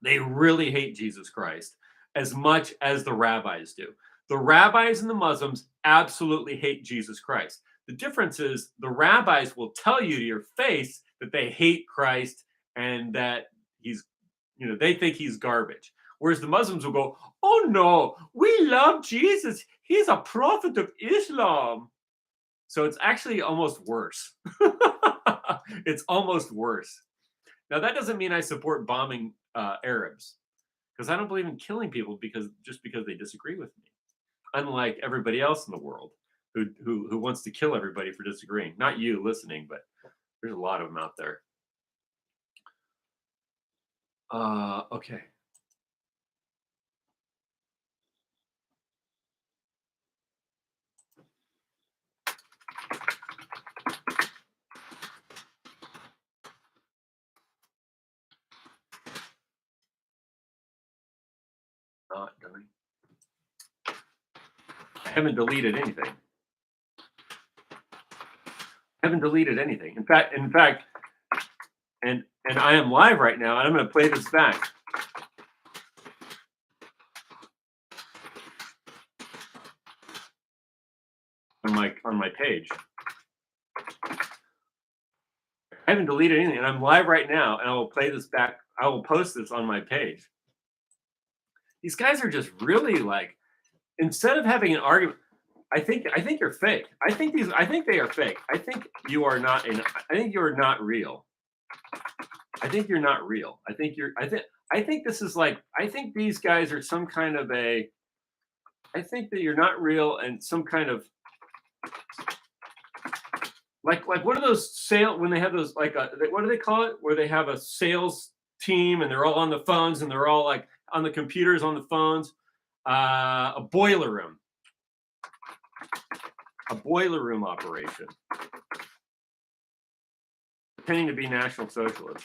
They really hate Jesus Christ as much as the rabbis do. The rabbis and the Muslims absolutely hate Jesus Christ. The difference is the rabbis will tell you to your face that they hate Christ and that they think he's garbage. Whereas the Muslims will go, oh no, we love Jesus. He's a prophet of Islam. So it's actually almost worse. It's almost worse. Now, that doesn't mean I support bombing Arabs, because I don't believe in killing people just because they disagree with me. Unlike everybody else in the world who wants to kill everybody for disagreeing. Not you listening, but there's a lot of them out there. Okay. Not going. I haven't deleted anything. In fact, and I am live right now, and I'm going to play this back. On my page. I haven't deleted anything, and I'm live right now, and I will play this back. I will post this on my page. These guys are just really like, instead of having an argument, I think you're fake. I think they are fake. I think you are not real. I think you're not real. I think this is like, I think these guys are some kind of I think that you're not real and some kind of like what are those when they have those what do they call it? Where they have a sales team and they're all on the phones and they're all like on the computers on the phones. A boiler room. A boiler room operation. Pretending to be National Socialist.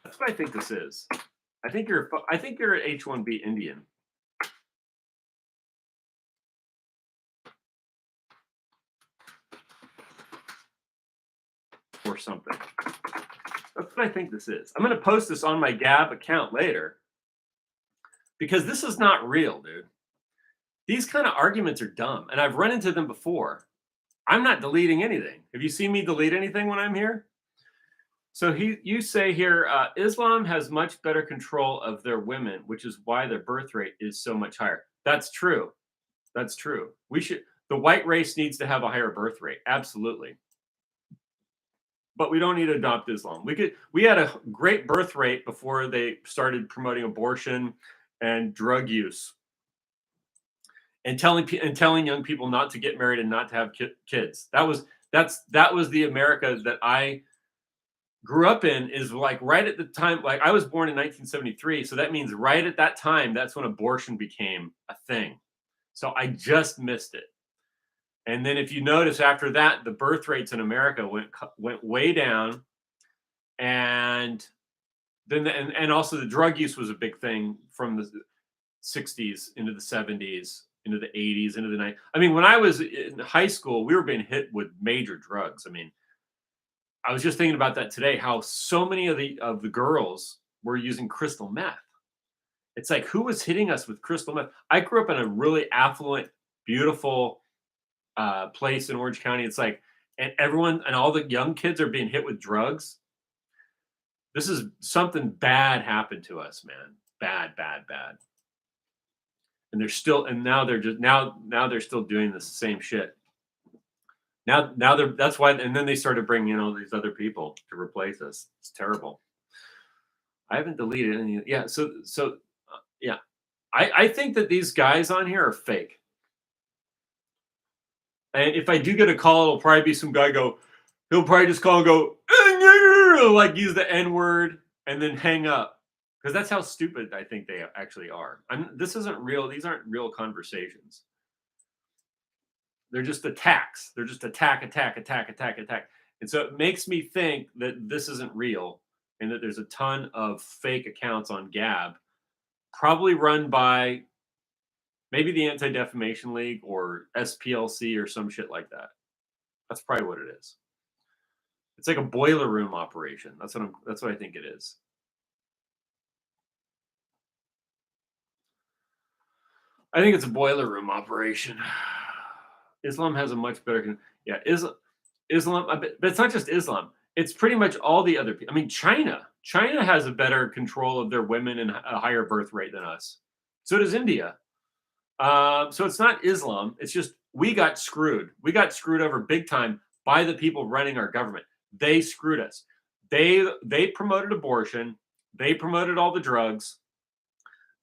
That's what I think this is. I think you're an H-1B Indian. Or something. That's what I think this is. I'm going to post this on my Gab account later because this is not real, dude. These kind of arguments are dumb, and I've run into them before. I'm not deleting anything. Have you seen me delete anything when I'm here? So you say here, Islam has much better control of their women, which is why their birth rate is so much higher. That's true. That's true. The white race needs to have a higher birth rate. Absolutely. But we don't need to adopt Islam. We had a great birth rate before they started promoting abortion and drug use. And telling young people not to get married and not to have kids. That was the America that I grew up in. Is like right at the time. Like I was born in 1973, so that means right at that time, that's when abortion became a thing. So I just missed it. And then if you notice after that, the birth rates in America went way down, and then and also the drug use was a big thing from the 60s into the 70s. Into the 80s, into the 90s. I mean, when I was in high school, we were being hit with major drugs. I mean, I was just thinking about that today, how so many of the girls were using crystal meth. It's like, who was hitting us with crystal meth? I grew up in a really affluent, beautiful place in Orange County. It's like, and all the young kids are being hit with drugs. This is something bad happened to us, man. Bad, bad, bad. And they're still, and now they're just now they're still doing the same shit. Now they're that's why, and then they started bringing in all these other people to replace us. It's terrible. I haven't deleted any. Yeah, yeah, I think that these guys on here are fake. And if I do get a call, it'll probably be some guy go. He'll probably just call and go like use the N word and then hang up because that's how stupid I think they actually are. This isn't real. These aren't real conversations. They're just attacks. They're just attack, attack, attack, attack, attack. And so it makes me think that this isn't real and that there's a ton of fake accounts on Gab, probably run by maybe the Anti-Defamation League or SPLC or some shit like that. That's probably what it is. It's like a boiler room operation. That's what I think it is. I think it's a boiler room operation. Islam has a much better Islam, but it's not just Islam. It's pretty much all the other people. I mean, China has a better control of their women and a higher birth rate than us. So does India. So it's not Islam. It's just we got screwed. We got screwed over big time by the people running our government. They screwed us. They promoted abortion. They promoted all the drugs.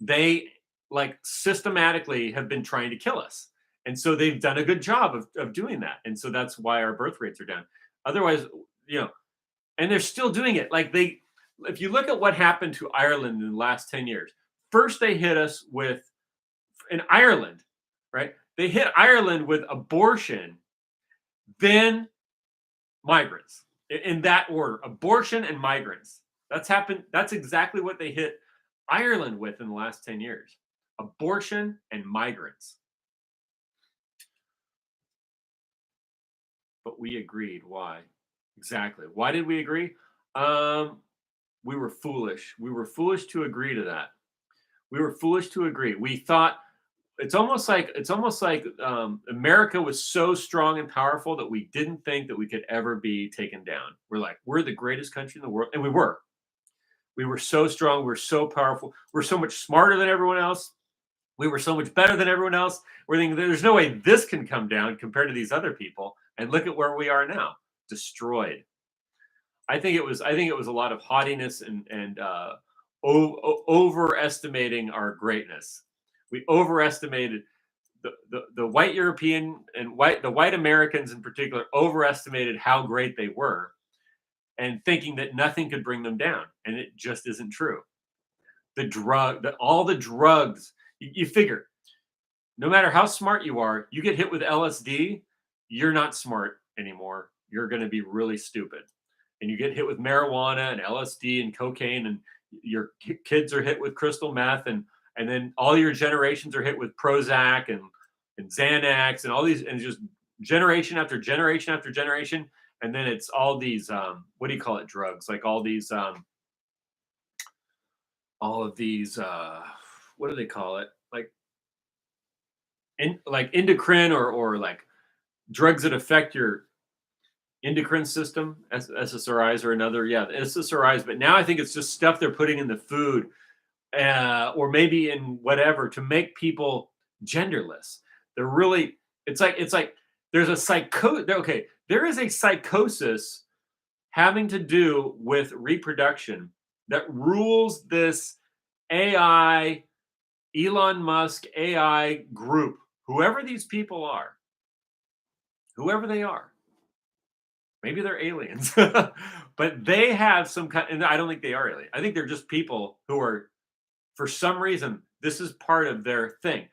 They like systematically have been trying to kill us. And so they've done a good job of doing that. And so that's why our birth rates are down. Otherwise, and they're still doing it. Like if you look at what happened to Ireland in the last 10 years, first they hit us with, in Ireland, right? They hit Ireland with abortion, then migrants, in that order, abortion and migrants. That's happened. That's exactly what they hit Ireland with in the last 10 years, abortion and migrants. But we agreed. Why? Exactly. Why did we agree? We were foolish. We were foolish to agree to that. We were foolish to agree. We thought it's almost like America was so strong and powerful that we didn't think that we could ever be taken down. We're like, we're the greatest country in the world, and we were. We were so strong. We're so powerful. We're so much smarter than everyone else. We were so much better than everyone else. We're thinking there's no way this can come down compared to these other people. And look at where we are now, destroyed. I think it was a lot of haughtiness and overestimating our greatness. We overestimated the white European and the white Americans in particular overestimated how great they were, and thinking that nothing could bring them down, and it just isn't true. All the drugs. You figure, no matter how smart you are, you get hit with LSD, you're not smart anymore. You're going to be really stupid. And you get hit with marijuana and LSD and cocaine, and your kids are hit with crystal meth, and then all your generations are hit with Prozac and Xanax and all these, and just generation after generation after generation. And then it's all these, what do you call it, drugs? Like all of these, what do they call it? Like endocrine or like drugs that affect your endocrine system, SSRIs or another. Yeah, SSRIs. But now I think it's just stuff they're putting in the food, or maybe in whatever, to make people genderless. They're really, it's like there's a okay, there is a psychosis having to do with reproduction that rules this AI, Elon Musk AI group, whoever these people are, whoever they are. Maybe they're aliens, but they have some kind, and I don't think they are alien. I think they're just people who are, for some reason, this is part of their thing.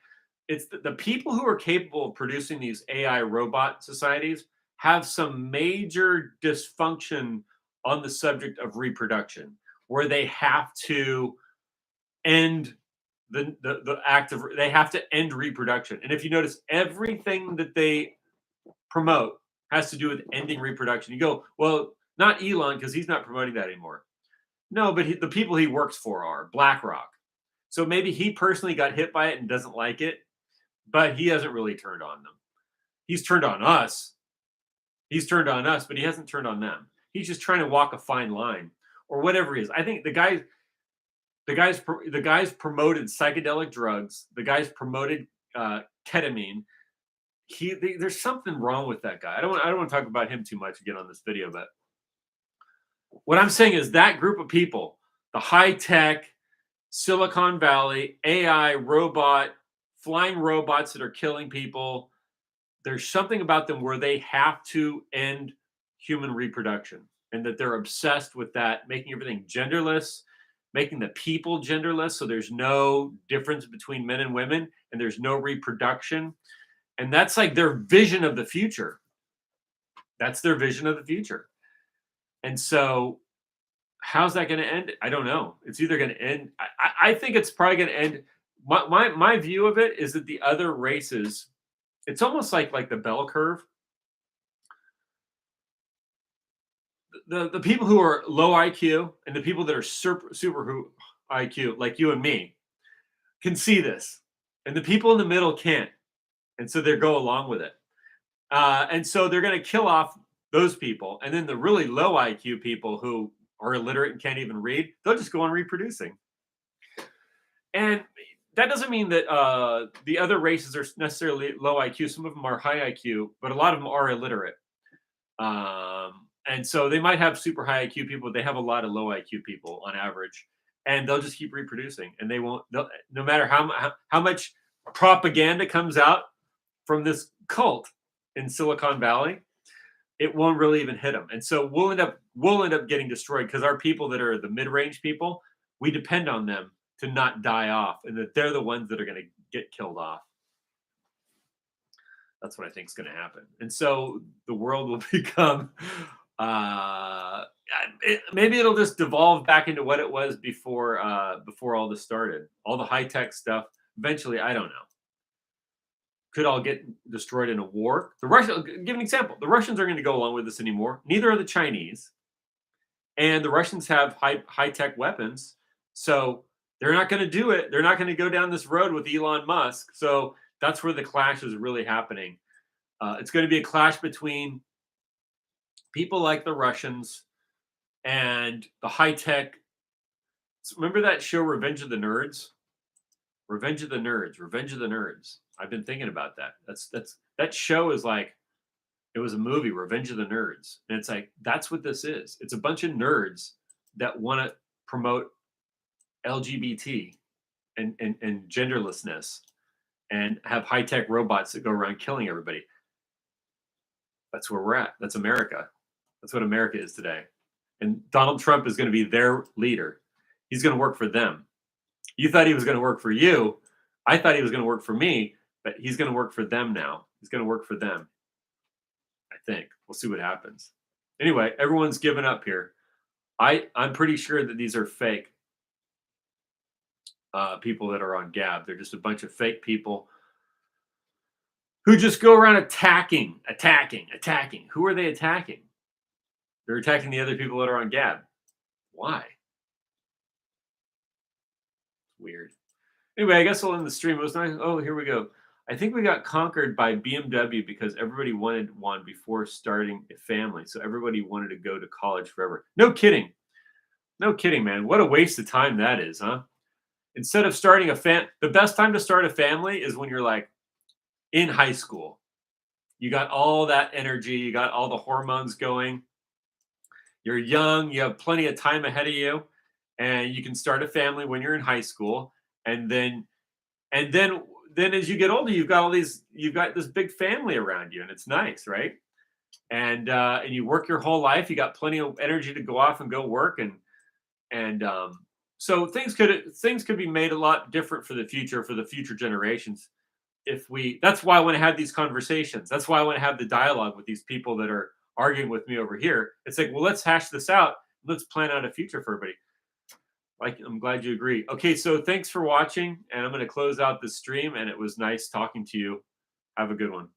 It's the people who are capable of producing these AI robot societies have some major dysfunction on the subject of reproduction, where they have to end the act of, they have to end reproduction. And if you notice, everything that they promote has to do with ending reproduction. You go, well, not Elon, because he's not promoting that anymore. No, but the people he works for are BlackRock. So maybe he personally got hit by it and doesn't like it, but he hasn't really turned on them. He's turned on us. He's turned on us, but he hasn't turned on them. He's just trying to walk a fine line. or whatever he is. I think the guys promoted psychedelic drugs. The guys promoted ketamine. There's something wrong with that guy. I don't want to talk about him too much again on this video, but what I'm saying is that group of people, the high tech, Silicon Valley, AI, flying robots that are killing people, there's something about them where they have to end human reproduction, and that they're obsessed with that, making everything genderless, making the people genderless. So there's no difference between men and women, and there's no reproduction. And that's like their vision of the future. That's their vision of the future. And so how's that going to end? I don't know. It's either going to end. I think it's probably going to end. My view of it is that the other races, it's almost like the bell curve. The people who are low IQ and the people that are super IQ, like you and me, can see this, and the people in the middle can't, and so they go along with it. And so they're going to kill off those people, and then the really low IQ people who are illiterate and can't even read, they'll just go on reproducing. And that doesn't mean that the other races are necessarily low IQ. Some of them are high IQ, but a lot of them are illiterate. And so they might have super high IQ people, but they have a lot of low IQ people on average, and they'll just keep reproducing, and they won't. No matter how much propaganda comes out from this cult in Silicon Valley, it won't really even hit them. And so we'll end up getting destroyed because our people that are the mid-range people, we depend on them to not die off, and that they're the ones that are going to get killed off. That's what I think is going to happen. And so the world will become, maybe it'll just devolve back into what it was before all this started. All the high tech stuff. Eventually, I don't know. Could all get destroyed in a war. The Russians, give an example. The Russians aren't going to go along with this anymore. Neither are the Chinese. And the Russians have high tech weapons, so they're not going to do it. They're not going to go down this road with Elon Musk. So that's where the clash is really happening. It's going to be a clash between people like the Russians and the high tech. Remember that show, Revenge of the Nerds? Revenge of the Nerds. Revenge of the Nerds. I've been thinking about that. That show is like, it was a movie, Revenge of the Nerds. And it's like, that's what this is. It's a bunch of nerds that want to promote LGBT and genderlessness and have high-tech robots that go around killing everybody. That's where we're at. That's America. That's what America is today. And Donald Trump is going to be their leader. He's going to work for them. You thought he was going to work for you. I thought he was going to work for me, but he's going to work for them now. He's going to work for them. I think. We'll see what happens. Anyway, everyone's given up here. I'm pretty sure that these are fake people that are on Gab. They're just a bunch of fake people who just go around attacking. Who are they attacking? They're attacking the other people that are on Gab. Why? Weird. Anyway, I guess I'll end the stream. It was nice. Oh, here we go. I think we got conquered by BMW because everybody wanted one before starting a family. So everybody wanted to go to college forever. No kidding. No kidding, man. What a waste of time that is, huh? Instead of starting the best time to start a family is when you're like in high school. You got all that energy. You got all the hormones going. You're young. You have plenty of time ahead of you. And you can start a family when you're in high school. And then as you get older, you've got this big family around you, and it's nice, right? And you work your whole life. You got plenty of energy to go off and go work, and so things could be made a lot different for the future generations. That's why I want to have these conversations. That's why I want to have the dialogue with these people that are arguing with me over here. It's like, well, let's hash this out. Let's plan out a future for everybody. I'm glad you agree. Okay, so thanks for watching, and I'm going to close out the stream, and it was nice talking to you. Have a good one.